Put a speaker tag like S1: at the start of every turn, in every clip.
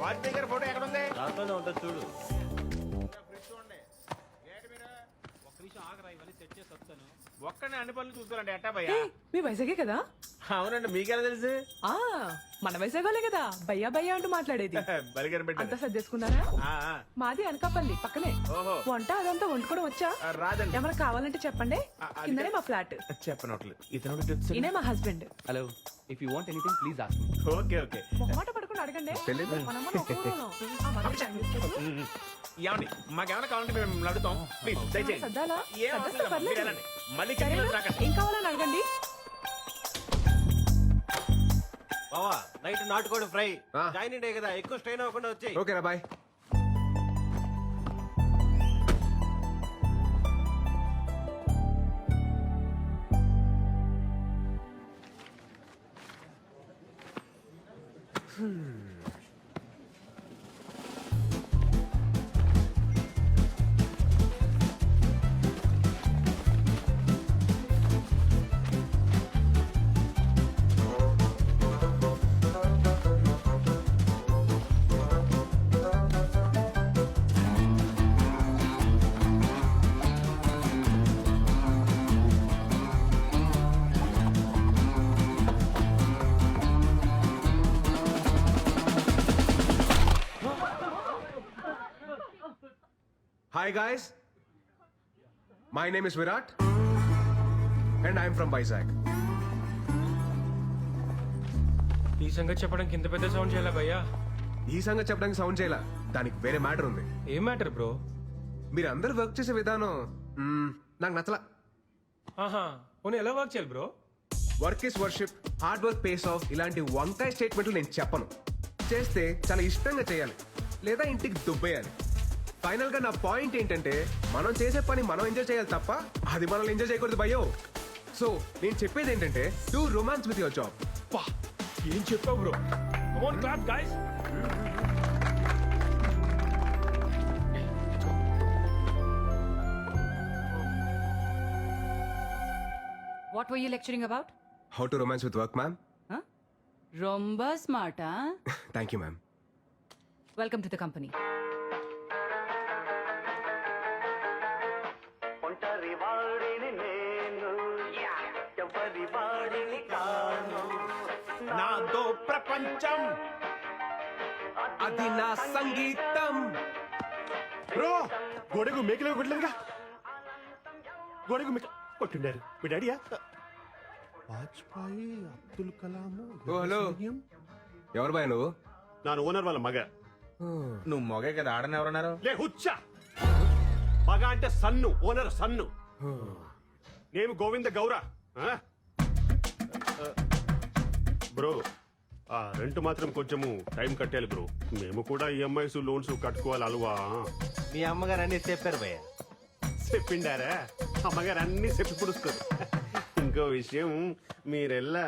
S1: వాజ్పేయి గారి ఫోటో ఎక్కడ ఉంది?
S2: దాంట్లోనే ఉంటుంది చూడు.
S1: ఒక్కనే అన్ని పనులు చూసుకోవాలండి ఎట్టా భయ్యా?
S3: మీ వైజాగే కదా?
S1: అవునండి, మీకెలా తెలుసు?
S3: ఆ మన వైజాగోలే కదా భయ్యా భయ్యా అంటూ మాట్లాడేది.
S1: బలిగారు
S3: అంతా
S1: పెట్టండి.
S3: సర్దేసుకున్నారా? మాది అనకాపల్లి పక్కనే.
S1: ఓహో.
S3: వంట అదంతా వండుకోవడం వచ్చా?
S1: రాదండి.
S3: ఏమైనా కావాలంటే చెప్పండి. కిందనే మా ఫ్లాట్.
S1: చెప్పనట్లు ఇతను.
S3: ఈయనే మా husband.
S4: Hello, if you want anything please ask me.
S1: Okay okay.
S3: మొహమాట పడుకుని అడగండి. మనమ్మ ఒక ఊరోళ్ళం.
S1: ఏమండి మాకేమైనా కావాలంటే మేము అడుగుతాం. ప్లీజ్ దయచేయండి.
S3: సర్దాలా?
S1: ఏం అవసరం
S3: సర్దేస్తే
S1: లేదు.
S3: పర్లేదు.
S1: మీరు వెళ్ళండి. మళ్ళీ
S3: సరేనా?
S1: కిందకి రాకండి.
S3: ఏం కావాలని అడగండి.
S2: బావా నైట్ నాటుకోడి ఫ్రై జాయిన్ డే కదా, ఎక్కువ స్ట్రెయిన్ అవ్వకుండా వచ్చాయి.
S5: ఓకేనా bye. Hi guys, my name is Virat and I am from Vizag.
S6: ఈ సంగతి చెప్పడానికి ఇంత పెద్ద సౌండ్ చేయాలా భయ్యా?
S5: ఈ సంగతి చెప్పడానికి సౌండ్ చేయాల, దానికి వేరే మ్యాటర్ ఉంది.
S6: ఏం మ్యాటర్ బ్రో?
S5: మీరు అందరు వర్క్ చేసే విధానం నాకు నచ్చలా.
S6: ఆహా, పోనీ ఎలా వర్క్ చేయాలి bro?
S5: Work is worship, hard work pays of, ఇలాంటి వంకాయ స్టేట్మెంట్లు నేను చెప్పను. చేస్తే చాలా ఇష్టంగా చేయాలి, లేదా ఇంటికి దుబ్బేయాలి. ఫైనల్ గా నా పాయింట్ ఏంటంటే, మనం చేసే పని మనం ఎంజాయ్ చేయాలి తప్ప అది మనల్ని ఎంజాయ్ చేయకూడదు భయ్యో. సో నేను చెప్పేది ఏంటంటే, do romance with your job.
S6: పా ఏం చెప్పావు bro? Come on clap guys.
S7: What were you lecturing about?
S5: How to romance with work ma'am.
S7: Huh? Romba smart, huh?
S5: Thank you ma'am.
S7: Welcome to the company.
S1: నాదో ప్రపంచం,
S5: అది నా సంగీతం.
S8: Bro గొడుగు మేకలో కొట్టలేదుగా. గొడుగు మేక కొట్టిండారు మీ డాడీయా? వాజ్పేయి, అబ్దుల్ కలాం.
S5: ఓ హలో, ఎవరు బాయ్ నువ్వు?
S8: నా ఓనర్ వాళ్ళ మగ.
S1: నువ్వు మొగే కదా, ఆడని ఎవరన్నారు?
S8: లే హుచ్చా, మగ అంటే సన్ను, ఓనర్ సన్ను. నేను గోవింద గౌర. బ్రో ఆ రెంట్ మాత్రం కొంచెము టైం కట్టాలి బ్రో. మేము కూడా ఈఎంఐస్ లోన్స్ కట్టుకోవాలి అల్వా.
S2: మీ అమ్మగారు అన్ని చెప్పారు భయ్య.
S8: చెప్పిండారా? అమ్మగారు అన్ని చెప్పి పుడుస్తారు. ఇంకో విషయం, మీరెల్లా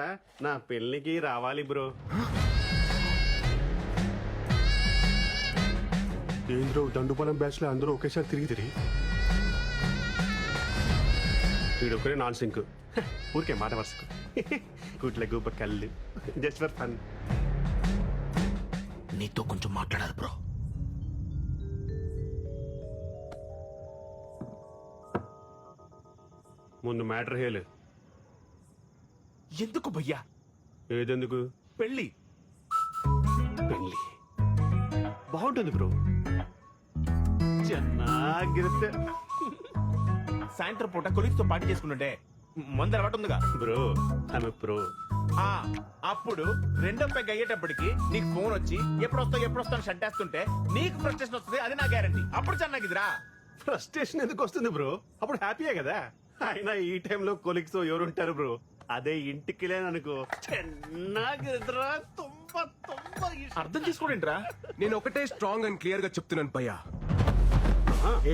S8: నా పెళ్లికి రావాలి బ్రో. ఏంద్రో దండుపాలెం బ్యాచ్ లో అందరూ ఒకేసారి తిరిగి వీడొకరే నాన్ సింక్. ఊరికే మాట వరుసకు కూట్ల గూప కళ్ళు జస్ట్ ఫర్ ఫన్.
S1: నీతో కొంచెం మాట్లాడాలి బ్రో.
S8: ముందు మ్యాటర్ హేలు.
S1: ఎందుకు భయ్యా?
S8: ఏదెందుకు?
S1: పెళ్ళి
S8: పెళ్లి బాగుంటుంది బ్రో, ಚೆನ್ನಾಗಿರುತ್ತೆ.
S1: సాయంత్రం పూట కొలీగ్స్ తో పార్టీ చేసుకుంటుంటే మందు అలవాటు ఉందిగా
S8: బ్రో. ఆమె ప్రో.
S1: అప్పుడు రెండో పెగ్ అయ్యేటప్పటికి నీకు ఫోన్ వచ్చి ఎప్పుడు వస్తావు షట్ వేస్తుంటే నీకు ఫ్రస్ట్రేషన్ వస్తుంది. అది నా గ్యారంటీ. అప్పుడు చెన్నాగిదిరా.
S8: ఫ్రస్ట్రేషన్ ఎందుకు వస్తుంది బ్రో? అప్పుడు హ్యాపీయే కదా. అయినా ఈ టైంలో కొలిక్స్ ఎవరుంటారు బ్రో? అదే ఇంటికి లేననుకో, ಚೆನ್ನಾಗಿದ್ರಾ, ತುಂಬಾ ತುಂಬಾ
S1: అర్థం చేసుకోండిరా.
S5: నేను ఒకటే స్ట్రాంగ్ అండ్ క్లియర్ గా చెప్తున్నాను భయ్యా.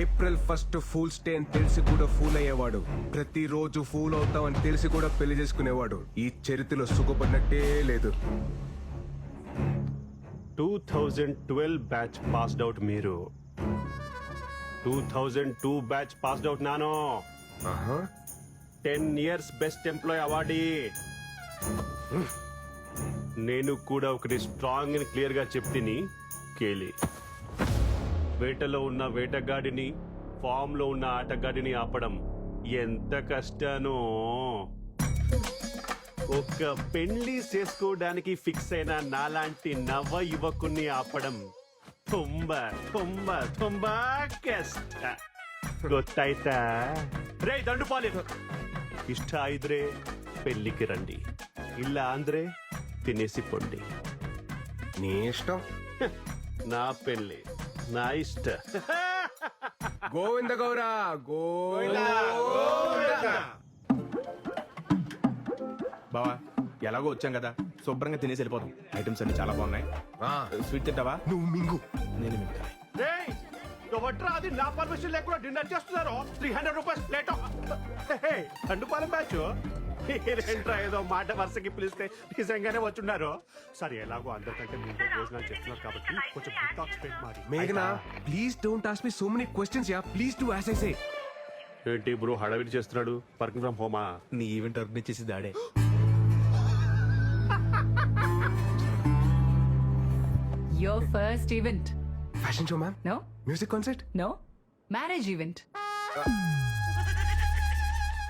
S5: ఏప్రిల్ 1 ఫూల్స్ డే అని తెలిసి కూడా ఫూల్ అయ్యేవాడు, ప్రతిరోజు ఫూల్ అవుతాం అని తెలిసి కూడా పెళ్లి చేసుకునేవాడు ఈ చరిత్రలో సుఖపడినట్టే లేదు.
S8: 2012 బ్యాచ్ పాస్డ్ అవుట్ మీరు. 2002 బ్యాచ్ పాస్డ్ అవుట్ నాను. 10 years బెస్ట్ ఎంప్లాయ్ అవార్డీ. నేను కూడా ఒకటి స్ట్రాంగ్ అండ్ క్లియర్ గా చెప్తిని, కేలి. వేటలో ఉన్న వేటగాడిని, ఫామ్ లో ఉన్న ఆటగాడిని ఆపడం ఎంత కష్టానో. ఒక్క పెళ్లి చేసుకోవడానికి ఫిక్స్ అయిన నాలాంటి నవ యువకుణ్ణి ఆపడం ತುಂಬಾ ತುಂಬಾ ತುಂಬಾ ಕಷ್ಟ. ಗೊತ್ತಾಯ್ತಾ? ರೇ ದಂಡುಪಾಲಿ, ಇಷ್ಟ ಇದ್ರೆ పెళ్లికి రండి, ಇಲ್ಲ ಅಂದ್ರೆ తినేసి పొండి.
S5: నీ ఇష్టం.
S8: నా పెళ్లి నా ఇష్ట.
S5: గోవింద గౌరా గోవింద.
S1: బావా ఎలాగో వచ్చాం కదా, శుభ్రంగా తినేసి వెళ్ళిపోతాం. ఐటమ్స్ అన్ని చాలా బాగున్నాయి. స్వీట్ తింటావా?
S5: నువ్వు మింగు.
S1: నేను మిగతా.
S8: రేయ్, ఎవట్రా అది నా పర్మిషన్ లేకుండా డిన్నర్ చేస్తున్నారు? 300 రూపీస్ ప్లేట్. దండుపాలెం బ్యాచ్ ఏంట్రా ఏదో మాట వరుసకి పిలిస్తే నిజంగానే వచ్చున్నారు. సరే, ఎలాగో అందరికంటే ముందే భోజనాలు చెప్తున్నారు కాబట్టి కొంచెం డిటాక్స్ పెట్టి మరి.
S5: మేఘనా, please don't ask me so many questions యా. Please do as I say.
S8: ఏంటి బ్రో హడావిడి చేస్తున్నాడు? వర్కింగ్ ఫ్రమ్ హోమా?
S1: నీ ఈవెంట్ ఆర్గనైజ్ చేసి దాడే.
S7: Your first event.
S5: Fashion show ma'am.
S7: No?
S5: Music concert.
S7: No? Marriage event.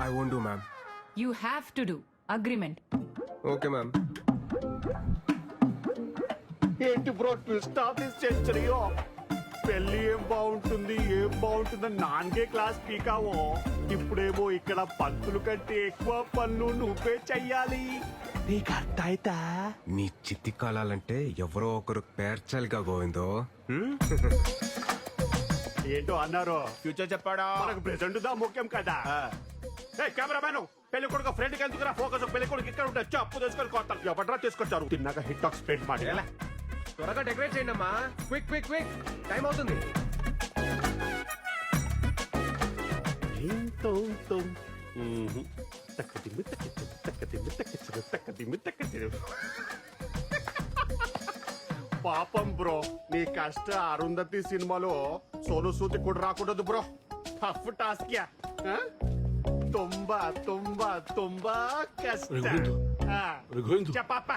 S5: I won't do ma'am.
S7: You have to do. Agreement.
S5: Okay ma'am.
S8: ఏంటి bro twist of this సెంచరీయో? పెళ్లి ఏం బాగుంటుంది ఏం బాగుంటుందని నాన్గే క్లాస్ పీకావో, ఇప్పుడేమో ఇక్కడ పంతులు కంటే ఎక్కువ పనులు నువ్వే చెయ్యాలి. నీకు అర్థమైతా?
S5: నీ చిత్తి కాలాలంటే ఎవరో ఒకరు పేర్చాలిగా గోవిందో.
S8: ఏంటో అన్నారు?
S1: ఫ్యూచర్ చెప్పాడా?
S8: మనకు ప్రెసెంట్ దా ముఖ్యం కదా. కెమెరామ్యాన్, పెళ్లి కొడుకు ఫ్రెండ్ కి ఎందుకు ఫోకస్? పెళ్లి కొడుకు ఇక్కడ ఉంటే అప్పు తీసుకొని కొత్త ఎవడ్రా తీసుకొచ్చారు? తిన్నాక హిట్ టాక్ స్ప్రెడ్ మాట.
S5: త్వరగా డెకరేట్ చేయండి అమ్మా. క్విక్ క్విక్ క్విక్, టైం అవుతుంది.
S8: పాపం బ్రో, నీ కష్ట అరుంధతి సినిమాలో సోను సూది కూడా రాకూడదు బ్రో. Tough task yeah. ತುಂಬಾ ತುಂಬಾ ತುಂಬಾ కష్ట. చెప్పప్ప.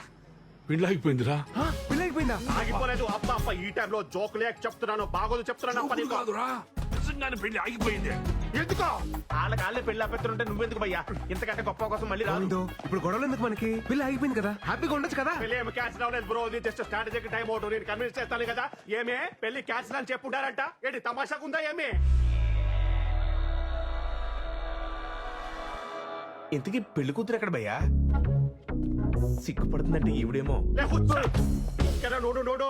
S6: పెళ్ళైపోయిందిరా.
S5: పెళ్ళైపోయిందా?
S8: ఆగిపోలేదు. అప్ప అప్ప ఈ టైంలో జోక్ లేక చెప్తున్నాను, బాగోదు చెప్తున్నాను. అప్ప నీకు
S6: కాదురా, నిజంగానే పెళ్లి ఆగిపోయింది.
S8: ఎందుకో?
S1: వాళ్ళ పెళ్లి ఆపేస్తుంటే నువ్వెందుకు భయ్యా? ఇంతకంటే గొప్ప కోసం మళ్ళీ రాదు.
S5: గోవిందో, ఇప్పుడు గొడవలు ఎందుకు మనకి? పెళ్ళి అయిపోయింది కదా, హ్యాపీగా ఉండొచ్చు కదా.
S8: పెళ్లి ఏమి క్యాన్సిల్ అవ్వలేదు బ్రో, ఇది జస్ట్ స్ట్రాటజీకి టైం అవుట్. నేను కన్విన్స్ చేస్తాను కదా. ఏమే పెళ్లి క్యాన్సిల్ అని చెప్పుంటారంట? ఏంటి తమాషాకుందా ఏమి?
S1: ఇంతకీ పెళ్లి కూతురు ఎక్కడ భయ్యా? సిగ్గుపడుతుందంటే ఈవిడేమో.
S8: ఇక్కడ నోడు నోడు.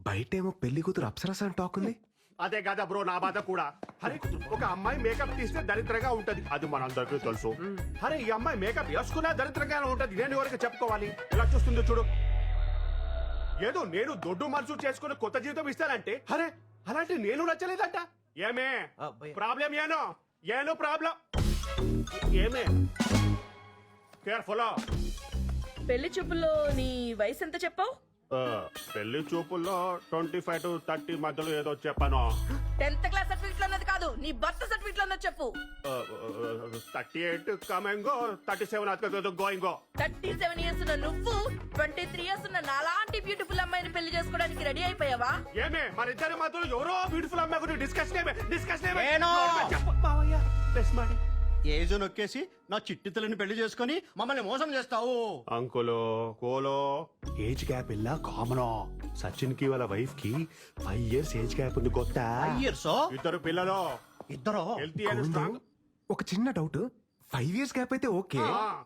S5: బయటేమో పెళ్లి కూతురు అప్సరస అని టాక్ ఉంది.
S8: అదే కదా బ్రో నా బాధ కూడా. అరే, ఒక అమ్మాయి మేకప్ తీస్తే దరిద్రంగా ఉంటది, అది మనందరికీ తెలుసు. అరే, ఈ అమ్మాయి మేకప్ వేసుకున్నా దరిద్రంగానే ఉంటది. నేను ఎవరికి చెప్పుకోవాలి? ఎలా చూస్తుందో చూడు. ఏదో నేను దొడ్డు మనసు చేసుకుని కొత్త జీవితం ఇస్తానంటే, అరే అలాంటి నేను నచ్చలేదంట. ఏమే ప్రాబ్లం? ఏనో ప్రాబ్లం ఏమే? కేర్ఫుల్.
S9: పెళ్లి చూపుల్లో నీ వయసు ఎంత చెప్పావు?
S8: పెళ్లి చూపుల్లో 25 to 30 మధ్యలో ఏదో చెప్పాను.
S9: 10th క్లాస్ సర్టిఫికెట్ లో ఉన్నది కాదు, నీ బర్త్ సర్టిఫికెట్ లో ఉన్నది చెప్పు.
S8: 38 కమింగో, 37 గోయింగో.
S9: 37 ఇయర్స్ ఉన్న నువ్వు 23 ఇయర్స్ ఉన్న నాలాంటి బ్యూటిఫుల్ అమ్మాయిని పెళ్లి చేసుకోవడానికి రెడీ అయిపోయావా?
S8: ఏమే మరిద్దరి మధ్యలో ఎవరో బ్యూటిఫుల్ అమ్మాయి గురించి డిస్కషన్
S2: ఏజ్ నొక్కేసి నా చిట్టి తల్లిని పెళ్లి చేసుకుని మమ్మల్ని మోసం చేస్తావు.
S8: అంకులో కోలో ఏజ్ గ్యాప్ ఇలా కామన్. సచిన్ కి వాళ్ళ వైఫ్ కి 5 years ఏజ్ గ్యాప్ ఉంది. కొత్త ఇద్దరు పిల్లలు,
S2: ఇద్దరు
S8: హెల్తీ అండ్ స్ట్రాంగ్.
S5: ఒక చిన్న డౌట్, 5 years గ్యాప్ అయితే ఓకే,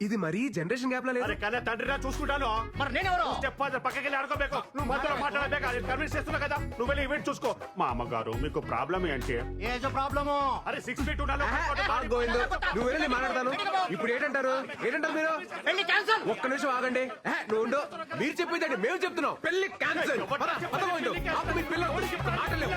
S5: ఇది మరీ జనరేషన్ గ్యాప్ లా లేదు?
S8: అరే కానీ తండ్రిరా చూసుకుంటాను.
S2: మరి నేనెవరు?
S8: చెప్పాలి, పక్కకి వెళ్ళి ఆడుకోಬೇಕು. నువ్వు మధ్యలో మాట్లాడలేక కన్విన్స్ చేస్తున్నా కదా. నువ్వు వెళ్ళి ఈవెంట్ చూసుకో. మా అమ్మగారు, మీకు ప్రాబ్లం ఏంటి?
S2: Age problem.
S8: అరే 6 feet ఉండాలి.
S5: గోవిందో, నువ్వు వెళ్ళి మాట్లాడతాను. ఇప్పుడు ఏంటంటారు మీరు?
S2: పెళ్లి క్యాన్సల్.
S5: ఒక్క నిమిషం ఆగండి. నువ్వు ఉండు. మీరు చెప్పేదండి మేము చెప్తున్నాం. పెళ్లి క్యాన్సల్. మీ పిల్లలు మాటలేవు.